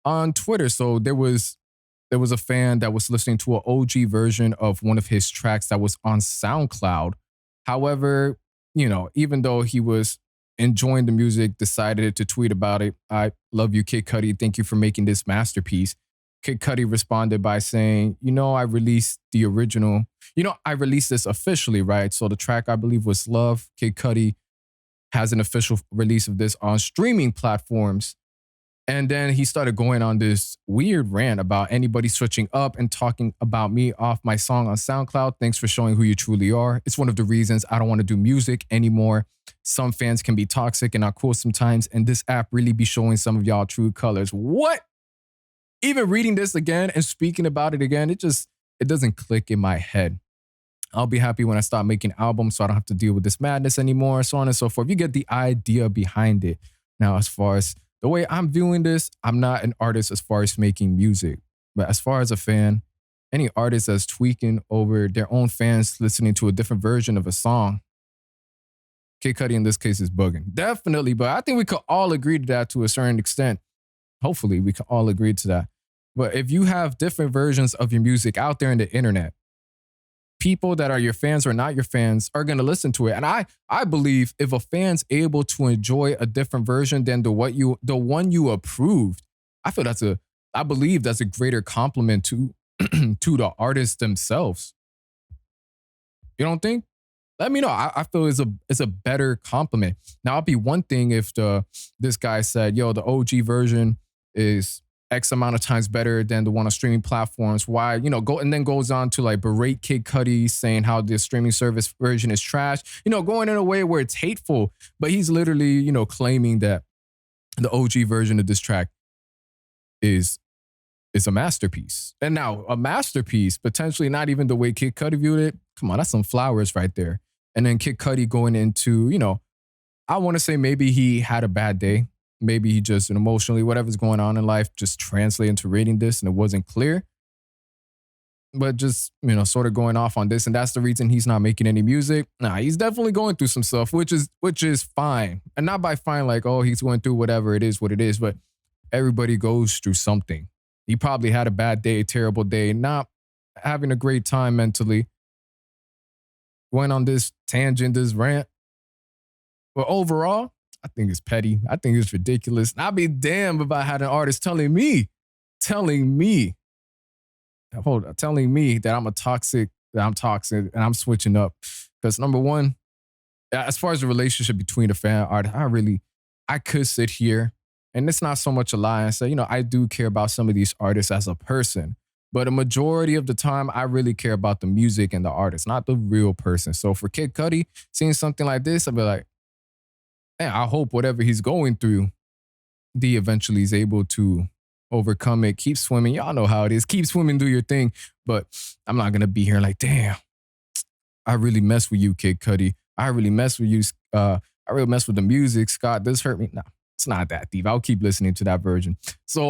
on Twitter. So there was a fan that was listening to an OG version of one of his tracks that was on SoundCloud. However, even though he was enjoying the music, decided to tweet about it. I love you, Kid Cudi. Thank you for making this masterpiece. Kid Cudi responded by saying, I released the original. I released this officially, right? So the track, I believe, was Love. Kid Cudi has an official release of this on streaming platforms. And then he started going on this weird rant about anybody switching up and talking about me off my song on SoundCloud. Thanks for showing who you truly are. It's one of the reasons I don't want to do music anymore. Some fans can be toxic and not cool sometimes, and this app really be showing some of y'all true colors. What? Even reading this again and speaking about it again, it doesn't click in my head. I'll be happy when I start making albums so I don't have to deal with this madness anymore, so on and so forth. You get the idea behind it. Now, as far as the way I'm viewing this, I'm not an artist as far as making music. But as far as a fan, any artist that's tweaking over their own fans listening to a different version of a song, Kid Cudi in this case is bugging. Definitely, but I think we could all agree to that to a certain extent. Hopefully, we can all agree to that. But if you have different versions of your music out there in the internet, people that are your fans or not your fans are going to listen to it. And I believe if a fan's able to enjoy a different version than the one you approved, I believe that's a greater compliment to to the artists themselves. You don't think? Let me know. I feel it's a better compliment. Now, it'll be one thing if this guy said, "Yo, the OG version is X amount of times better than the one on streaming platforms." Why, and then goes on to like berate Kid Cudi, saying how the streaming service version is trash, going in a way where it's hateful. But he's literally, claiming that the OG version of this track is a masterpiece. And now a masterpiece, potentially not even the way Kid Cudi viewed it. Come on, that's some flowers right there. And then Kid Cudi going into, I want to say maybe he had a bad day. Maybe he just emotionally, whatever's going on in life, just translate into reading this and it wasn't clear. But just, sort of going off on this. And that's the reason he's not making any music. Nah, he's definitely going through some stuff, which is fine. And not by fine, like, oh, he's going through whatever it is, what it is. But everybody goes through something. He probably had a bad day, terrible day, not having a great time mentally. Going on this tangent, this rant. But overall, I think it's petty. I think it's ridiculous. And I'd be damned if I had an artist telling me that I'm toxic, and I'm switching up. Because number one, as far as the relationship between the fan and artist, I could sit here, and it's not so much a lie, and say, I do care about some of these artists as a person. But a majority of the time, I really care about the music and the artist, not the real person. So for Kid Cudi, seeing something like this, I'd be like, man, I hope whatever he's going through, D eventually is able to overcome it. Keep swimming. Y'all know how it is. Keep swimming, do your thing. But I'm not going to be here like, damn, I really mess with you, Kid Cudi. I really mess with you. I really mess with the music. Scott, this hurt me. No, it's not that deep. I'll keep listening to that version. So